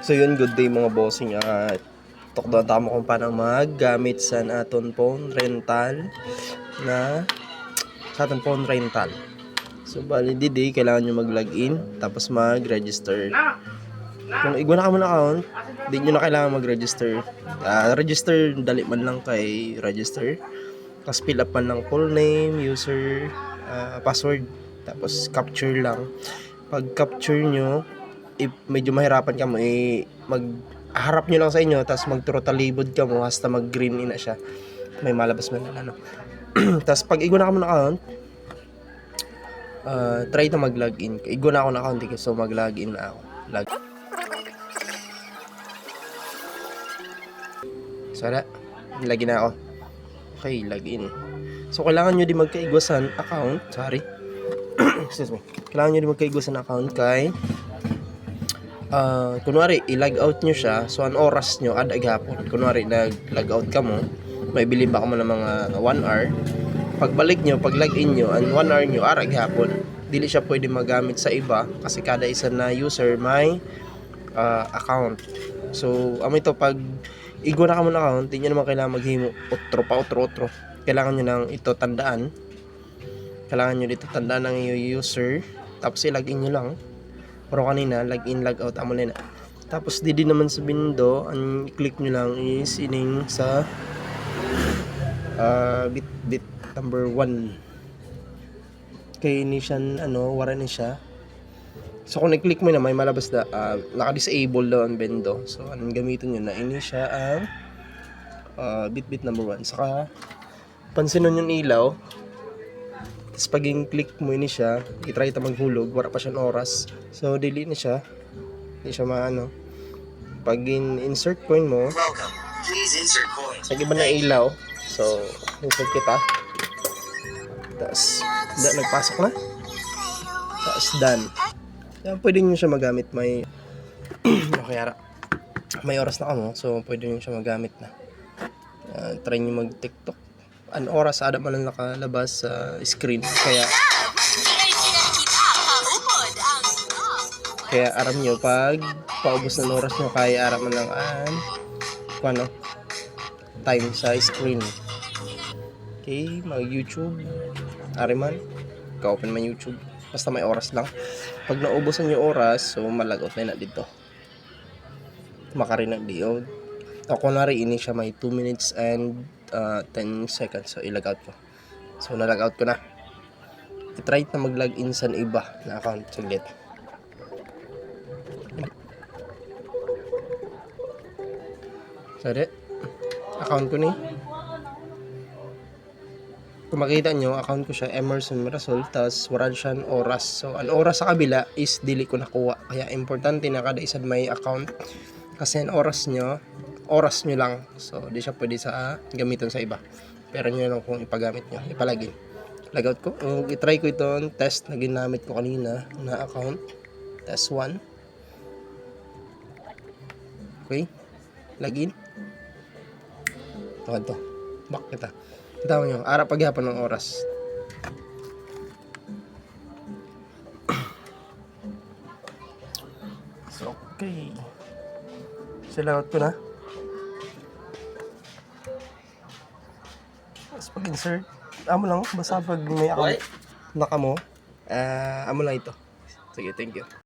So yun, good day mga bossing. Tukdoan tamo kung paano maggamit sa aton phone rental na sa aton phone rental. So bali day kailangan nyo mag-login tapos mag-register. Kung igwa na ka mo na account, di nyo na kailangan mag-register. Register, dali man lang kay register. Tapos fill up man lang full name, user, password. Tapos capture lang. Pag capture nyo, if medyo mahirapan ka mo, magharap nyo lang sa inyo, tapos magturotalibod ka mo, hasta mag-green in na siya. May malabas man na ano. Tapos pag igwa na ka mo na account, try na mag-login. Igwa na ako na account, so mag-login na ako. So login na ako. Okay, login. So kailangan nyo din magkaigwasan account, sorry. Excuse me. Kailangan nyo din magkaigwasan account kay kunwari i-log out nyo siya, so ang oras nyo ad agapon. Kunwari nag-log out ka mo, may bilin ba ka mo ng mga 1 hour. Pagbalik nyo, pag login nyo, ang 1 hour nyo ara gapon. Dili siya pwede magamit sa iba kasi kada isa na user may account. So amo ito, pag igwa na ka mo na account, hindi nyo naman kailangan maghimo otro. Kailangan nyo nang ito tandaan. Kailangan nyo dito tandaan ng user, tapos i-login nyo lang. Pero kanina, login, logout, amo na. Tapos di naman sa window, ang click nyo lang is ining sa bit number 1. Kaya ini siya, wala ni siya. So kung i-click mo na, may malabas na, naka-disable daw ang window. So anong gamitin nyo na, ini siya ang bit number 1. Saka, pansin nun yung ilaw. Tapos pag click mo ini siya, i-try ito maghulog, wala pa siyang oras. So delete na siya. Hindi siya maano. Pag insert coin mo, nag-iba na ilaw. So insert kita. Tapos nagpasok na. Tapos done. Kaya pwede nyo siya magamit. May may oras na ka mo, so pwede nyo siya magamit na. Try nyo mag-TikTok. An oras ada man lang nakalabas sa screen, kaya aram nyo pag paubos ng oras nyo, kaya aram man lang time sa screen. Okay, mag YouTube ariman ka-open man YouTube, basta may oras lang. Pag naubusan yung oras, so malagot na dito, makarinag diod. O kunwari ini siya may 2 minutes and 10 seconds, so i-log out ko. So na-log out ko na. I-try na mag-login sa iba na account. Saglit. Sorry. Account ko ni. Kung makita nyo, account ko siya Emerson Mirasol, tas wala siyang oras. So ang oras sa kabila is dili ko nakuha. Kaya importante na kada isa may account. Kasi ang oras nyo lang. So di siya pwede sa gamitin sa iba. Pero nyo lang kung ipagamit nyo, ipalagin. Logout ko. I-try ko itong test na ginamit ko kanina na account. Test 1. Okay. Login. Ito. Back kita. Kita nyo. Ara paghapon ng oras. So, okay. Silagot ko na. Tapos pag-insert, amo lang, basta pag may account naka mo, amo lang ito. Sige, thank you.